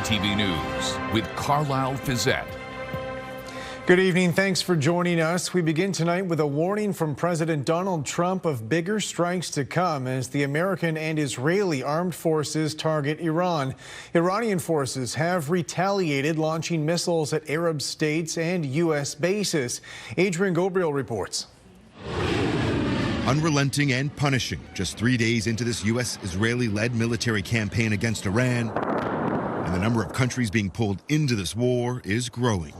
CTV News with Caryle Fiset. Good evening. Thanks for joining us. We begin tonight with a warning from President Donald Trump of bigger strikes to come as the American and Israeli armed forces target Iran. Iranian forces have retaliated, launching missiles at Arab states and U.S. bases. Adrian Gabriel reports. Unrelenting and punishing, just 3 days into this U.S.-Israeli-led military campaign against Iran, and the number of countries being pulled into this war is growing.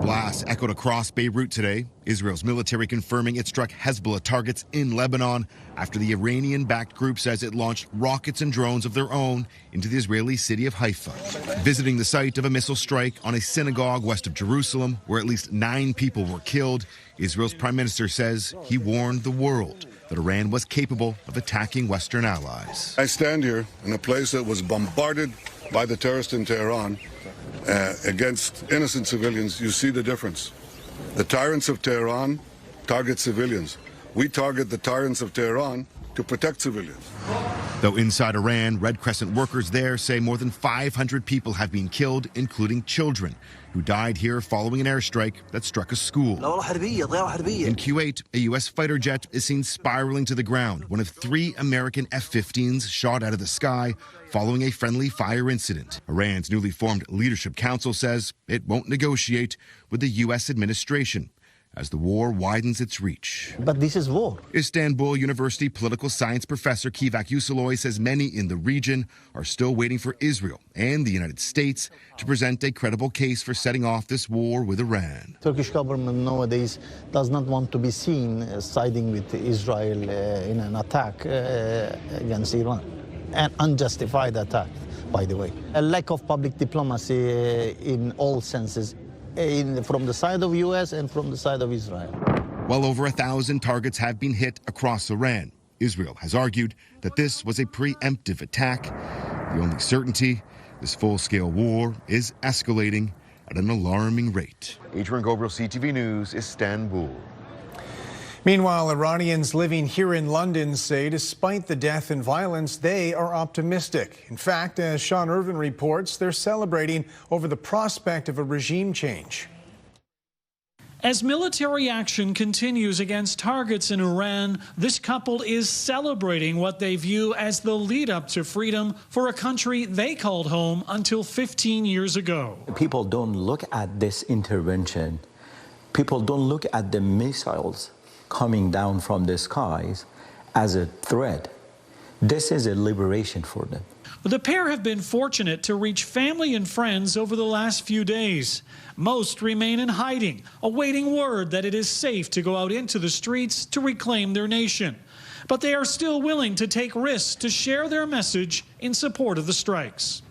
Blasts echoed across Beirut today, Israel's military confirming it struck Hezbollah targets in Lebanon after the Iranian-backed group says it launched rockets and drones of their own into the Israeli city of Haifa. Visiting the site of a missile strike on a synagogue west of Jerusalem, where at least 9 people were killed, Israel's prime minister says he warned the world that Iran was capable of attacking Western allies. I stand here in a place that was bombarded by the terrorists in Tehran against innocent civilians. You see the difference. The tyrants of Tehran target civilians. We target the tyrants of Tehran to protect civilians. Though inside Iran, Red Crescent workers there say more than 500 people have been killed, including children, who died here following an airstrike that struck a school. In Kuwait, a U.S. fighter jet is seen spiraling to the ground, one of 3 American F-15s shot out of the sky following a friendly fire incident. Iran's newly formed Leadership Council says it won't negotiate with the U.S. administration as the war widens its reach. But this is war. Istanbul University political science professor Kivak Yusaloy says many in the region are still waiting for Israel and the United States to present a credible case for setting off this war with Iran. Turkish government nowadays does not want to be seen siding with Israel in an attack against Iran. An unjustified attack, by the way. A lack of public diplomacy in all senses, from the side of U.S. and from the side of Israel. While over 1,000 targets have been hit across Iran, Israel has argued that this was a preemptive attack. The only certainty, this full-scale war is escalating at an alarming rate. Adrian Gabriel, CTV News, Istanbul. Meanwhile, Iranians living here in London say despite the death and violence, they are optimistic. In fact, as Sean Irvin reports, they're celebrating over the prospect of a regime change. As military action continues against targets in Iran, this couple is celebrating what they view as the lead up to freedom for a country they called home until 15 years ago. People don't look at this intervention. People don't look at the missiles coming down from the skies as a threat. This is a liberation for them. The pair have been fortunate to reach family and friends over the last few days. Most remain in hiding, awaiting word that it is safe to go out into the streets to reclaim their nation. But they are still willing to take risks to share their message in support of the strikes.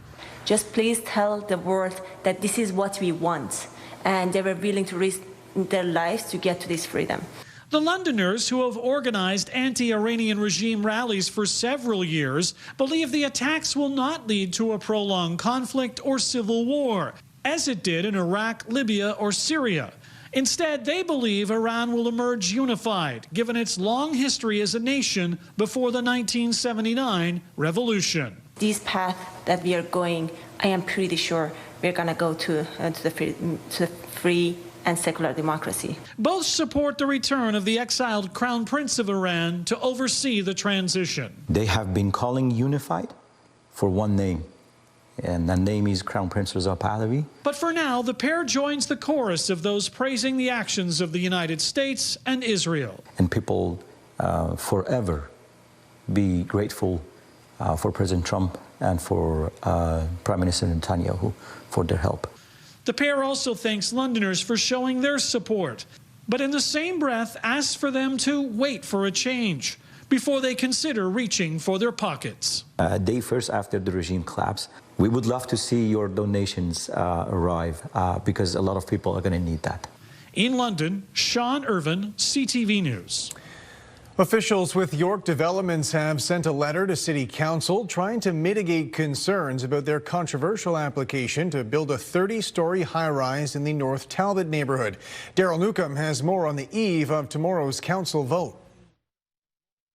Just please tell the world that this is what we want, and they were willing to risk their lives to get to this freedom. The Londoners, who have organized anti-Iranian regime rallies for several years, believe the attacks will not lead to a prolonged conflict or civil war, as it did in Iraq, Libya, or Syria. Instead, they believe Iran will emerge unified, given its long history as a nation before the 1979 revolution. This path that we are going, I am pretty sure we're going to go to the free and secular democracy. Both support the return of the exiled Crown Prince of Iran to oversee the transition. They have been calling unified for one name, and that name is Crown Prince Reza Pahlavi. But for now, the pair joins the chorus of those praising the actions of the United States and Israel. And people forever be grateful for President Trump and for Prime Minister Netanyahu for their help. The pair also thanks Londoners for showing their support, but in the same breath asks for them to wait for a change before they consider reaching for their pockets. A day first after the regime collapse, we would love to see your donations arrive because a lot of people are going to need that. In London, Sean Irvin, CTV News. Officials with York Developments have sent a letter to City Council trying to mitigate concerns about their controversial application to build a 30-story high-rise in the North Talbot neighborhood. Daryl Newcomb has more on the eve of tomorrow's council vote.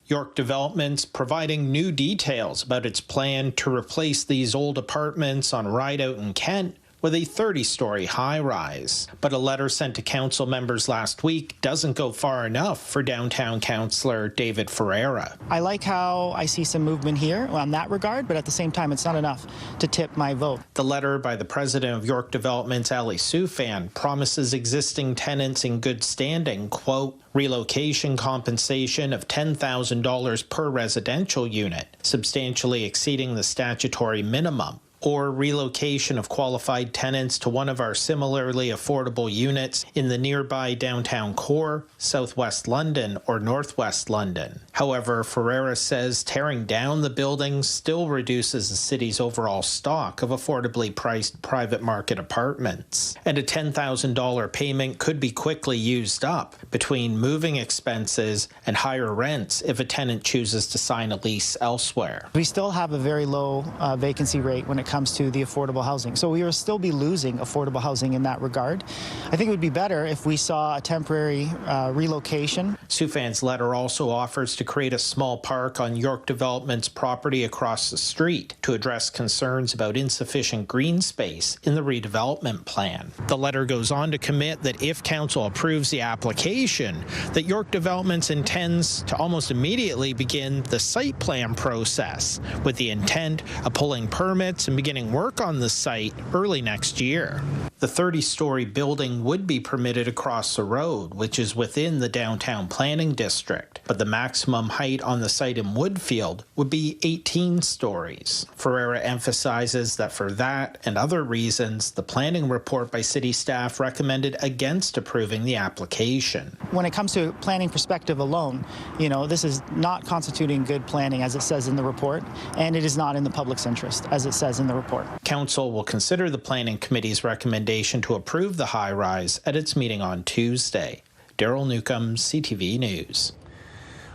York Development's providing new details about its plan to replace these old apartments on Rideout in Kent with a 30-story high-rise. But a letter sent to council members last week doesn't go far enough for downtown councillor David Ferreira. I like how I see some movement here on that regard, but at the same time, it's not enough to tip my vote. The letter by the president of York Development's Ali Soufan promises existing tenants in good standing, quote, relocation compensation of $10,000 per residential unit, substantially exceeding the statutory minimum, or relocation of qualified tenants to one of our similarly affordable units in the nearby downtown core, southwest London, or northwest London. However, Ferreira says tearing down the building still reduces the city's overall stock of affordably priced private market apartments, and a $10,000 payment could be quickly used up between moving expenses and higher rents if a tenant chooses to sign a lease elsewhere. We still have a very low vacancy rate when it comes to the affordable housing. So we will still be losing affordable housing in that regard. I think it would be better if we saw a temporary relocation. Soufan's letter also offers to create a small park on York Development's property across the street to address concerns about insufficient green space in the redevelopment plan. The letter goes on to commit that if council approves the application, that York Developments intends to almost immediately begin the site plan process with the intent of pulling permits and beginning work on the site early next year. The 30-story building would be permitted across the road, which is within the downtown planning district, but the maximum height on the site in Woodfield would be 18 stories. Ferreira emphasizes that for that and other reasons, the planning report by city staff recommended against approving the application. When it comes to planning perspective alone, this is not constituting good planning as it says in the report, and it is not in the public's interest as it says in the report. Council will consider the Planning Committee's recommendation to approve the high-rise at its meeting on Tuesday. Daryl Newcomb, CTV News.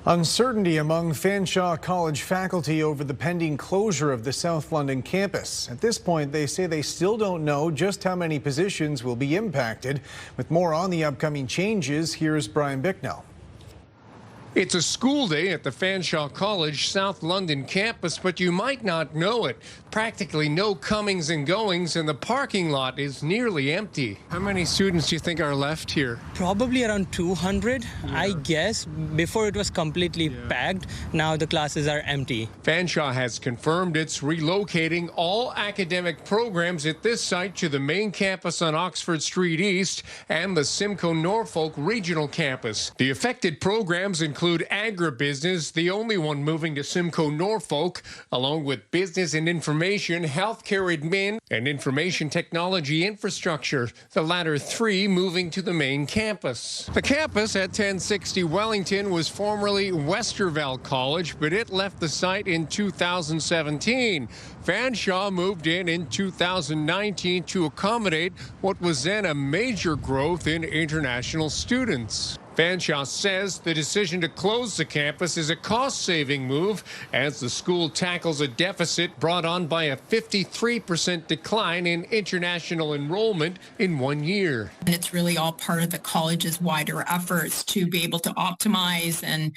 Uncertainty among Fanshawe College faculty over the pending closure of the South London campus. At this point, they say they still don't know just how many positions will be impacted. With more on the upcoming changes, here's Brian Bicknell. It's a school day at the Fanshawe College South London campus, but you might not know it. Practically no comings and goings, and the parking lot is nearly empty. How many students do you think are left here? Probably around 200, I guess. Before it was completely packed, now the classes are empty. Fanshawe has confirmed it's relocating all academic programs at this site to the main campus on Oxford Street East and the Simcoe Norfolk Regional Campus. The affected programs include agribusiness, the only one moving to Simcoe Norfolk, along with business and information, healthcare admin, and information technology infrastructure, the latter three moving to the main campus. The campus at 1060 Wellington was formerly Westerville College, but it left the site in 2017. Fanshawe moved in 2019 to accommodate what was then a major growth in international students. Fanshawe says the decision to close the campus is a cost-saving move as the school tackles a deficit brought on by a 53% decline in international enrollment in 1 year. And it's really all part of the college's wider efforts to be able to optimize and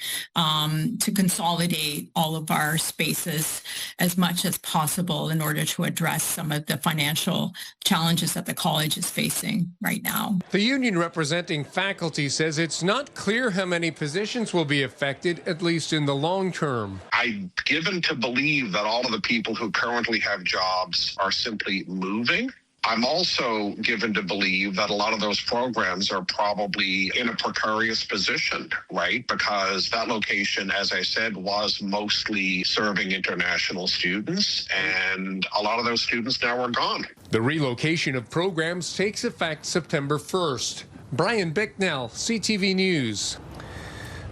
to consolidate all of our spaces as much as possible in order to address some of the financial challenges that the college is facing right now. The union representing faculty says it's not clear how many positions will be affected, at least in the long term. I'm given to believe that all of the people who currently have jobs are simply moving. I'm also given to believe that a lot of those programs are probably in a precarious position, right? Because that location, as I said, was mostly serving international students, and a lot of those students now are gone. The relocation of programs takes effect September 1st. Brian Bicknell, CTV News.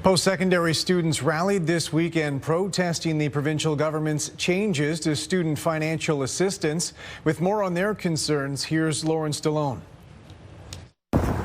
Post-secondary students rallied this weekend protesting the provincial government's changes to student financial assistance. With more on their concerns, here's Lawrence Stallone.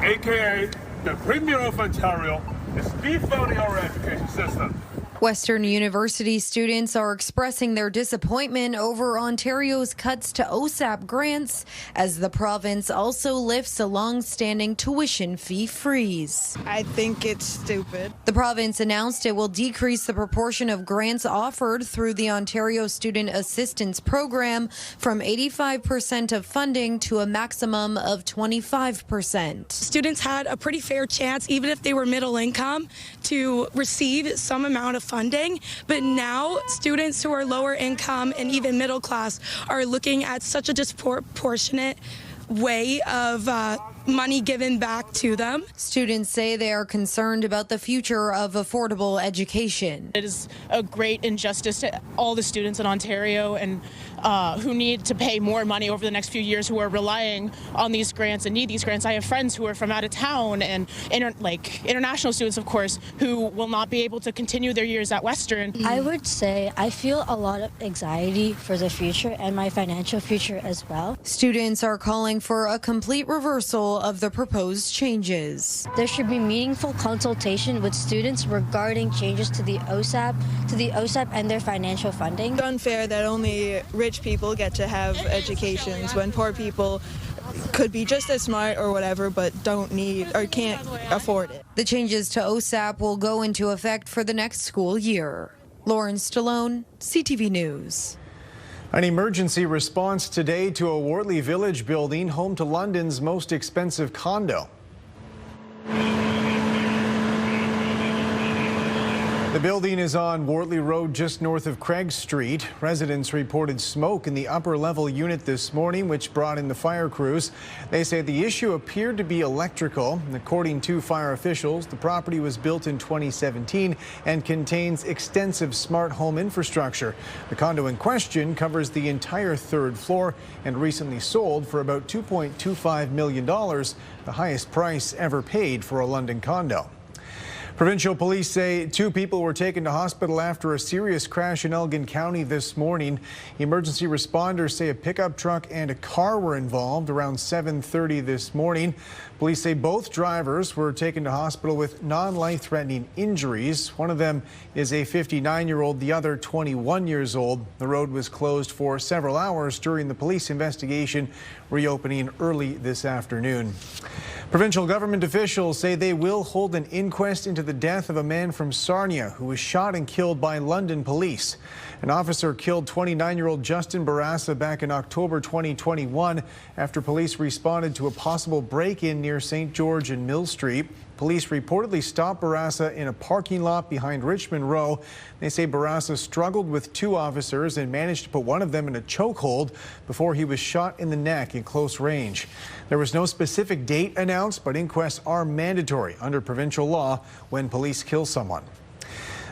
AKA the Premier of Ontario is defunding our education system. Western University students are expressing their disappointment over Ontario's cuts to OSAP grants as the province also lifts a long-standing tuition fee freeze. I think it's stupid. The province announced it will decrease the proportion of grants offered through the Ontario Student Assistance Program from 85% of funding to a maximum of 25%. Students had a pretty fair chance, even if they were middle income, to receive some amount of funding, but now students who are lower income and even middle class are looking at such a disproportionate way of money given back to them. Students say they are concerned about the future of affordable education. It is a great injustice to all the students in Ontario and who need to pay more money over the next few years, who are relying on these grants and need these grants. I have friends who are from out of town and international students, of course, who will not be able to continue their years at Western. I would say I feel a lot of anxiety for the future and my financial future as well. Students are calling for a complete reversal of the proposed changes. There should be meaningful consultation with students regarding changes to the OSAP and their financial funding. It's unfair that only rich people get to have educations when poor people could be just as smart or whatever but don't need or can't afford it. The changes to OSAP will go into effect for the next school year. Lauren Stallone, CTV News. An emergency response today to a Wortley Village building home to London's most expensive condo. The building is on Wortley Road just north of Craig Street. Residents reported smoke in the upper level unit this morning, which brought in the fire crews. They say the issue appeared to be electrical. According to fire officials, the property was built in 2017 and contains extensive smart home infrastructure. The condo in question covers the entire third floor and recently sold for about $2.25 million, the highest price ever paid for a London condo. Provincial police say 2 people were taken to hospital after a serious crash in Elgin County this morning. Emergency responders say a pickup truck and a car were involved around 7:30 this morning. Police say both drivers were taken to hospital with non-life-threatening injuries. One of them is a 59-year-old, the other 21 years old. The road was closed for several hours during the police investigation, reopening early this afternoon. Provincial government officials say they will hold an inquest into the death of a man from Sarnia who was shot and killed by London police. An officer killed 29-year-old Justin Barassa back in October 2021 after police responded to a possible break-in near St. George and Mill Street. Police reportedly stopped Barassa in a parking lot behind Richmond Row. They say Barassa struggled with 2 officers and managed to put one of them in a chokehold before he was shot in the neck in close range. There was no specific date announced, but inquests are mandatory under provincial law when police kill someone.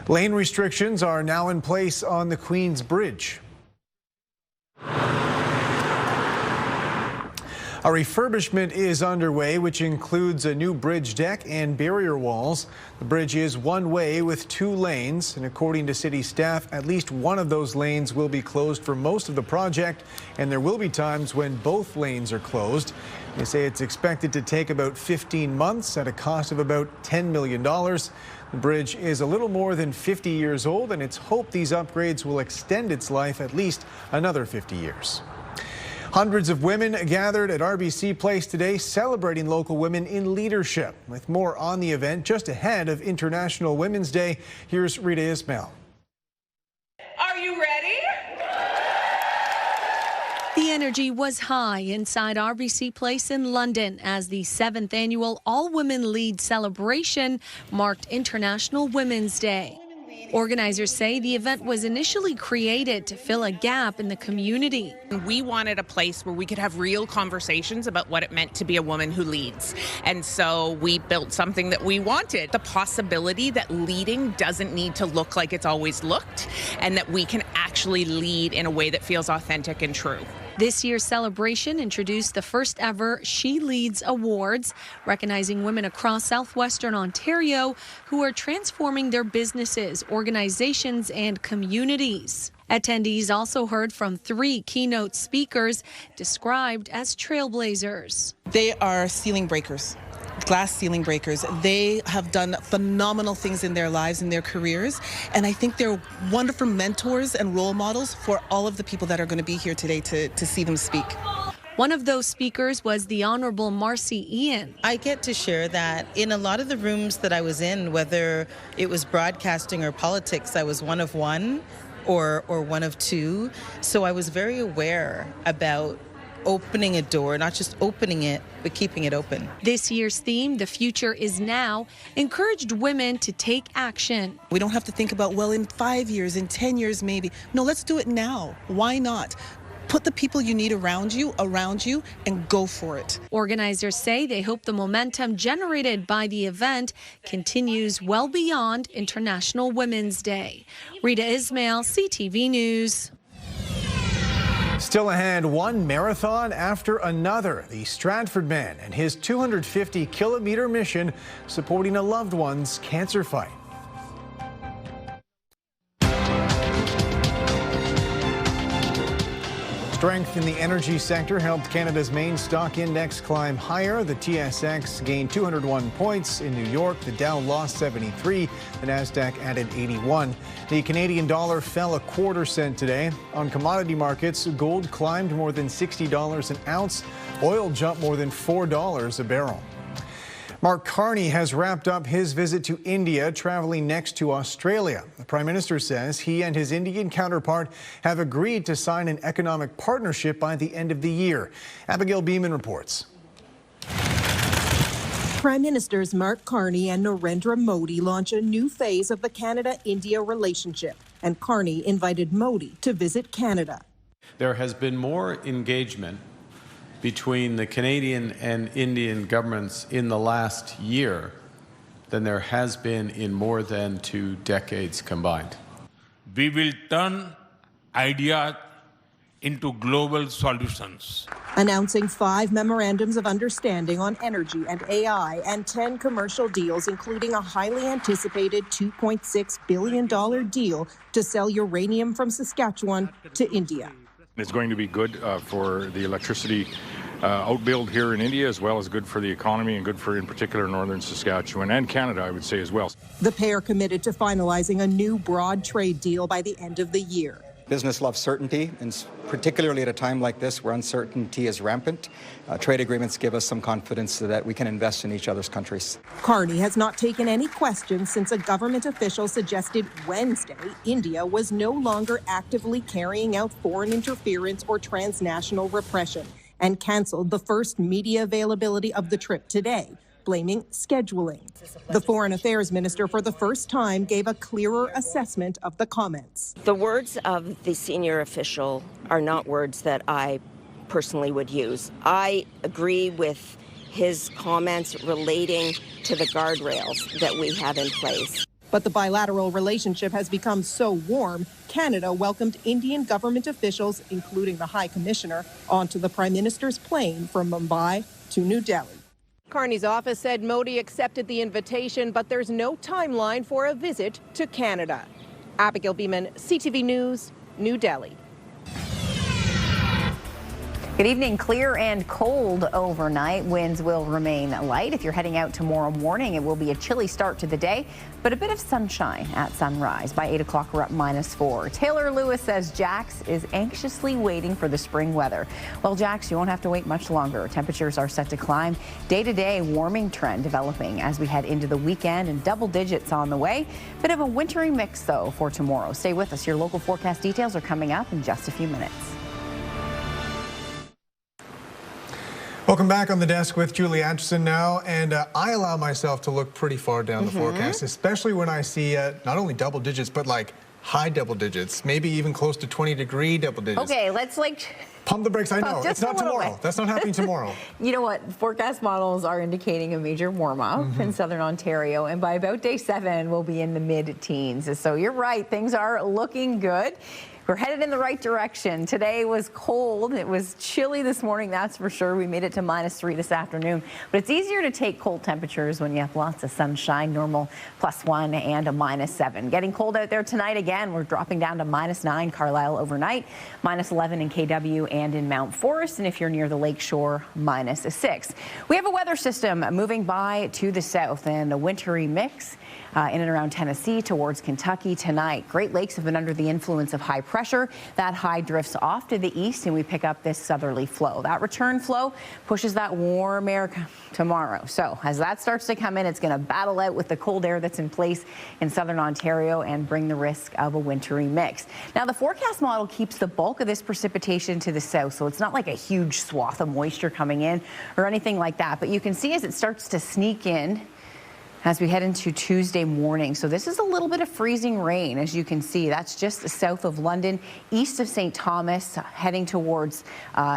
Lane restrictions are now in place on the Queen's Bridge. A refurbishment is underway, which includes a new bridge deck and barrier walls. The bridge is one way with 2 lanes, and according to city staff, at least one of those lanes will be closed for most of the project, and there will be times when both lanes are closed. They say it's expected to take about 15 months at a cost of about $10 million. The bridge is a little more than 50 years old, and it's hoped these upgrades will extend its life at least another 50 years. Hundreds of women gathered at RBC Place today celebrating local women in leadership. With more on the event just ahead of International Women's Day, here's Rita Ismail. Are you ready? The energy was high inside RBC Place in London as the 7th annual All Women Lead celebration marked International Women's Day. Organizers say the event was initially created to fill a gap in the community. We wanted a place where we could have real conversations about what it meant to be a woman who leads. And so we built something that we wanted. The possibility that leading doesn't need to look like it's always looked, and that we can actually lead in a way that feels authentic and true. This year's celebration introduced the first ever She Leads Awards, recognizing women across southwestern Ontario who are transforming their businesses, organizations, and communities. Attendees also heard from 3 keynote speakers described as trailblazers. They are ceiling breakers. glass ceiling breakers. They have done phenomenal things in their lives and their careers, and I think they're wonderful mentors and role models for all of the people that are going to be here today to see them speak. One of those speakers was the Honorable Marcy Ian. I get to share that in a lot of the rooms that I was in, whether it was broadcasting or politics, I was one of one or one of two. So I was very aware about opening a door, not just opening it, but keeping it open. This year's theme, The Future is Now, encouraged women to take action. We don't have to think about, well, in 5 years, in 10 years maybe. No, let's do it now. Why not? Put the people you need around you, and go for it. Organizers say they hope the momentum generated by the event continues well beyond International Women's Day. Rita Ismail, CTV News. Still ahead, one marathon after another. The Stratford man and his 250-kilometer mission supporting a loved one's cancer fight. Strength in the energy sector helped Canada's main stock index climb higher. The TSX gained 201 points. In New York, the Dow lost 73. The Nasdaq added 81. The Canadian dollar fell a quarter cent today. On commodity markets, gold climbed more than $60 an ounce. Oil jumped more than $4 a barrel. Mark Carney has wrapped up his visit to India, traveling next to Australia. The Prime Minister says he and his Indian counterpart have agreed to sign an economic partnership by the end of the year. Abigail Beeman reports. Prime Ministers Mark Carney and Narendra Modi launch a new phase of the Canada-India relationship, and Carney invited Modi to visit Canada. There has been more engagement between the Canadian and Indian governments in the last year than there has been in more than 2 decades combined. We will turn ideas into global solutions. Announcing 5 memorandums of understanding on energy and AI and 10 commercial deals, including a highly anticipated $2.6 billion deal to sell uranium from Saskatchewan to India. It's going to be good for the electricity outbuild here in India, as well as good for the economy and good for, in particular, northern Saskatchewan and Canada, I would say, as well. The pair committed to finalizing a new broad trade deal by the end of the year. Business loves certainty, and particularly at a time like this where uncertainty is rampant, trade agreements give us some confidence so that we can invest in each other's countries. Carney has not taken any questions since a government official suggested Wednesday India was no longer actively carrying out foreign interference or transnational repression, and canceled the first media availability of the trip today, blaming scheduling. The Foreign Affairs Minister for the first time gave a clearer assessment of the comments. The words of the senior official are not words that I personally would use. I agree with his comments relating to the guardrails that we have in place. But the bilateral relationship has become so warm, Canada welcomed Indian government officials, including the High Commissioner, onto the Prime Minister's plane from Mumbai to New Delhi. Carney's office said Modi accepted the invitation, but there's no timeline for a visit to Canada. Abigail Beeman, CTV News, New Delhi. Good evening. Clear and cold overnight. Winds will remain light. If you're heading out tomorrow morning, it will be a chilly start to the day, but a bit of sunshine at sunrise. By 8 o'clock, we're up -4. Taylor Lewis says Jax is anxiously waiting for the spring weather. Well, Jax, you won't have to wait much longer. Temperatures are set to climb. Day-to-day warming trend developing as we head into the weekend, and double digits on the way. Bit of a wintry mix, though, for tomorrow. Stay with us. Your local forecast details are coming up in just a few minutes. Welcome back on the desk with Julie Atchison now, and I allow myself to look pretty far down the forecast, especially when I see not only double digits, but like high double digits, maybe even close to 20-degree double digits. Okay, let's pump the brakes. I know it's not tomorrow. That's not happening tomorrow. You know what? Forecast models are indicating a major warm-up in southern Ontario, and by about day 7, we'll be in the mid-teens. So you're right, things are looking good. we're headed in the right direction. Today was cold. It was chilly this morning, that's for sure. We made it to -3 this afternoon. But it's easier to take cold temperatures when you have lots of sunshine, normal +1 and a -7. Getting cold out there tonight again. We're dropping down to -9 Carlisle overnight, -11 in KW and in Mount Forest. And if you're near the lakeshore, -6. We have a weather system moving by to the south and a wintry mix in and around Tennessee towards Kentucky tonight. Great Lakes have been under the influence of high pressure. That high drifts off to the east and we pick up this southerly flow. That return flow pushes that warm air tomorrow. So as that starts to come in, it's going to battle out with the cold air that's in place in southern Ontario and bring the risk of a wintry mix. Now the forecast model keeps the bulk of this precipitation to the south, so it's not like a huge swath of moisture coming in or anything like that. But you can see as it starts to sneak in as we head into Tuesday morning. So this is a little bit of freezing rain, as you can see. That's just south of London, east of St. Thomas, heading towards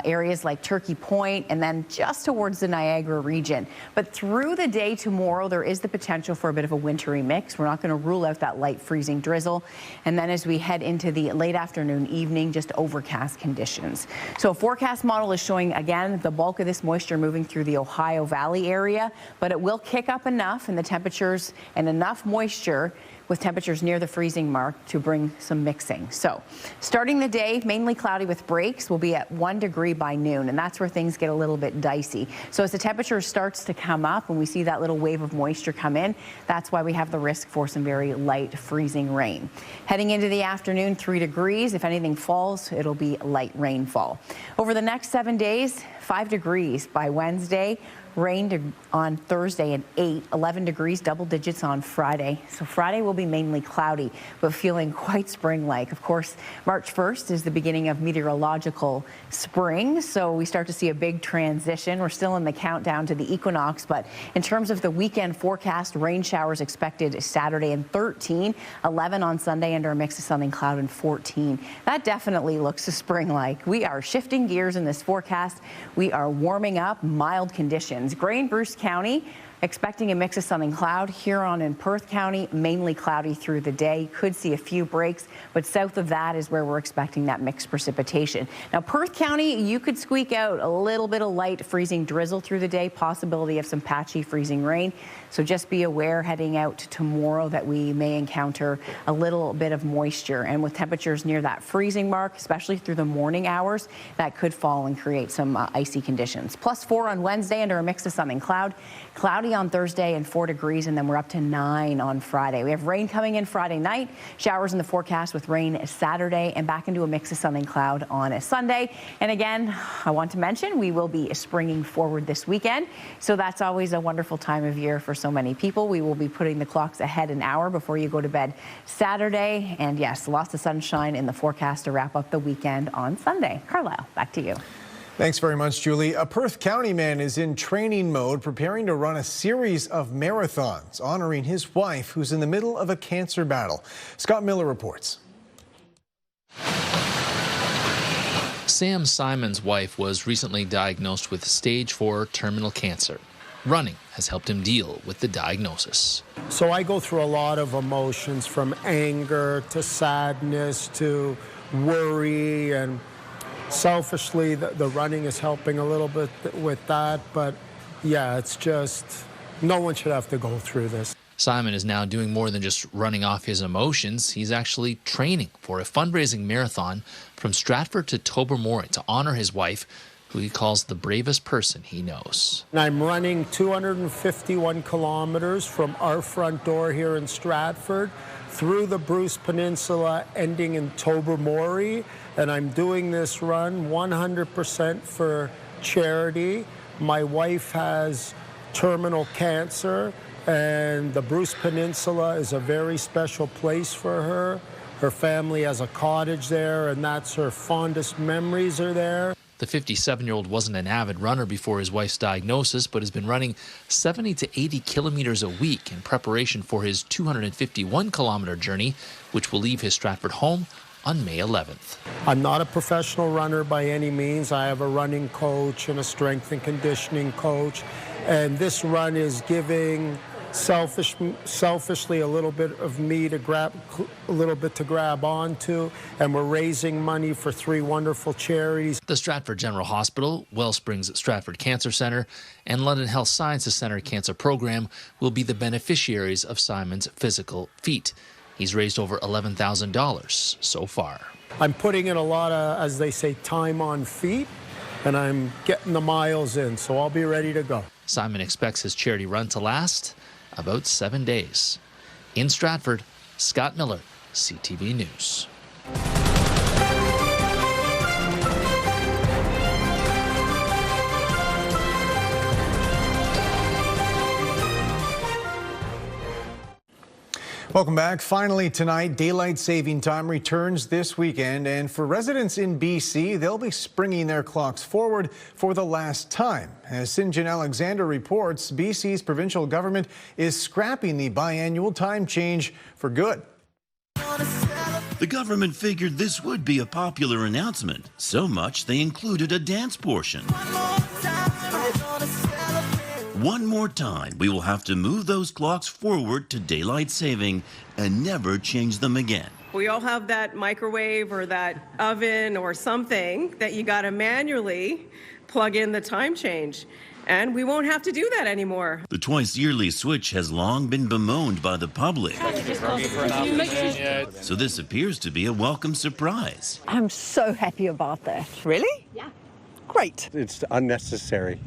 areas like Turkey Point and then just towards the Niagara region. But through the day tomorrow, there is the potential for a bit of a wintry mix. We're not going to rule out that light freezing drizzle. And then as we head into the late afternoon, evening, just overcast conditions. So a forecast model is showing, again, the bulk of this moisture moving through the Ohio Valley area, but it will kick up enough in the temperatures and enough moisture with temperatures near the freezing mark to bring some mixing. So starting the day, mainly cloudy with breaks. We'll be at 1 degree by noon, and that's where things get a little bit dicey. So as the temperature starts to come up and we see that little wave of moisture come in, that's why we have the risk for some very light freezing rain. Heading into the afternoon, 3 degrees. If anything falls, it'll be light rainfall. Over the next 7 days, 5 degrees by Wednesday. Rain on Thursday at 8, 11 degrees, double digits on Friday. So Friday will be mainly cloudy, but feeling quite spring-like. Of course, March 1st is the beginning of meteorological spring, so we start to see a big transition. We're still in the countdown to the equinox, but in terms of the weekend forecast, rain showers expected Saturday and 13, 11 on Sunday under a mix of sun and cloud and 14. That definitely looks spring-like. We are shifting gears in this forecast. We are warming up, mild conditions. Grey and Bruce County expecting a mix of sun and cloud. Huron and Perth County mainly cloudy through the day. Could see a few breaks, but south of that is where we're expecting that mixed precipitation. Now Perth County, you could squeak out a little bit of light freezing drizzle through the day, possibility of some patchy freezing rain. So just be aware heading out to tomorrow that we may encounter a little bit of moisture, and with temperatures near that freezing mark, especially through the morning hours, that could fall and create some icy conditions. +4 on Wednesday under a mix of sun and cloud. Cloudy on Thursday and 4 degrees, and then we're up to 9 on Friday. We have rain coming in Friday night, showers in the forecast with rain Saturday, and back into a mix of sun and cloud on a Sunday. And again, I want to mention we will be springing forward this weekend, so that's always a wonderful time of year for so many people. We will be putting the clocks ahead an hour before you go to bed Saturday, and yes, lots of sunshine in the forecast to wrap up the weekend on Sunday. Carlisle, back to you. Thanks very much, Julie. A Perth County man is in training mode, preparing to run a series of marathons, honoring his wife, who's in the middle of a cancer battle. Scott Miller reports. Sam Simon's wife was recently diagnosed with stage 4 terminal cancer. Running has helped him deal with the diagnosis. So I go through a lot of emotions, from anger to sadness to worry, and selfishly, the running is helping a little bit with that, but yeah, it's just, no one should have to go through this. Simon is now doing more than just running off his emotions. He's actually training for a fundraising marathon from Stratford to Tobermory to honor his wife, who he calls the bravest person he knows. And I'm running 251 kilometers from our front door here in Stratford through the Bruce Peninsula, ending in Tobermory. And I'm doing this run 100% for charity. My wife has terminal cancer, and the Bruce Peninsula is a very special place for her. Her family has a cottage there, and that's her fondest memories are there. The 57-year-old wasn't an avid runner before his wife's diagnosis, but has been running 70 to 80 kilometers a week in preparation for his 251-kilometer journey, which will leave his Stratford home on May 11th. I'm not a professional runner by any means. I have a running coach and a strength and conditioning coach, and this run is giving selfishly a little bit of me to grab onto, and we're raising money for 3 wonderful charities. The Stratford General Hospital, Wellsprings Stratford Cancer Centre, and London Health Sciences Centre Cancer Program will be the beneficiaries of Simon's physical feat. He's raised over $11,000 so far. I'm putting in a lot of, as they say, time on feet, and I'm getting the miles in, so I'll be ready to go. Simon expects his charity run to last about 7 days. In Stratford, Scott Miller, CTV News. Welcome back. Finally tonight, daylight saving time returns this weekend, and for residents in BC, they'll be springing their clocks forward for the last time. As St. Alexander reports, BC's provincial government is scrapping the biannual time change for good. The government figured this would be a popular announcement, so much they included a dance portion. One more time, we will have to move those clocks forward to daylight saving and never change them again. We all have that microwave or that oven or something that you got to manually plug in the time change. And we won't have to do that anymore. The twice-yearly switch has long been bemoaned by the public. So this appears to be a welcome surprise. I'm so happy about that. Really? Yeah. Great. It's unnecessary.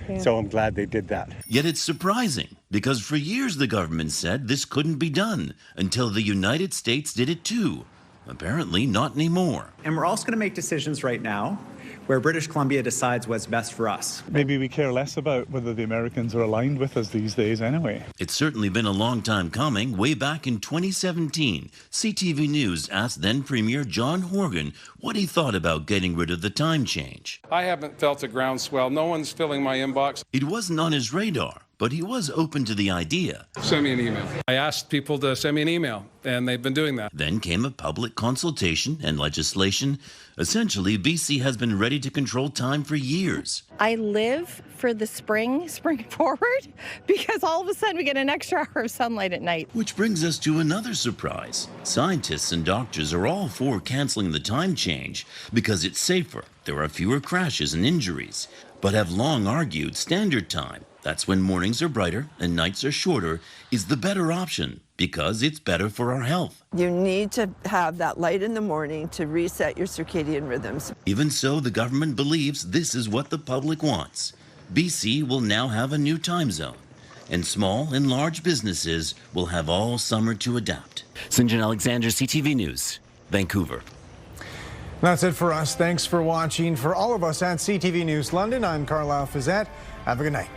Yeah. So I'm glad they did that. Yet it's surprising, because for years the government said this couldn't be done until the United States did it too. Apparently not anymore. And we're also going to make decisions right now where British Columbia decides what's best for us. Maybe we care less about whether the Americans are aligned with us these days anyway. It's certainly been a long time coming. Way back in 2017, CTV News asked then Premier John Horgan what he thought about getting rid of the time change. I haven't felt a groundswell. No one's filling my inbox. It wasn't on his radar, but he was open to the idea. Send me an email. I asked people to send me an email, and they've been doing that. Then came a public consultation and legislation. Essentially, BC has been ready to control time for years. I live for the spring forward, because all of a sudden we get an extra hour of sunlight at night. Which brings us to another surprise. Scientists and doctors are all for canceling the time change because it's safer. There are fewer crashes and injuries, but have long argued standard time, that's when mornings are brighter and nights are shorter, is the better option because it's better for our health. You need to have that light in the morning to reset your circadian rhythms. Even so, the government believes this is what the public wants. BC will now have a new time zone, and small and large businesses will have all summer to adapt. St. Alexander, CTV News, Vancouver. That's it for us. Thanks for watching. For all of us at CTV News London, I'm Caryle Fiset. Have a good night.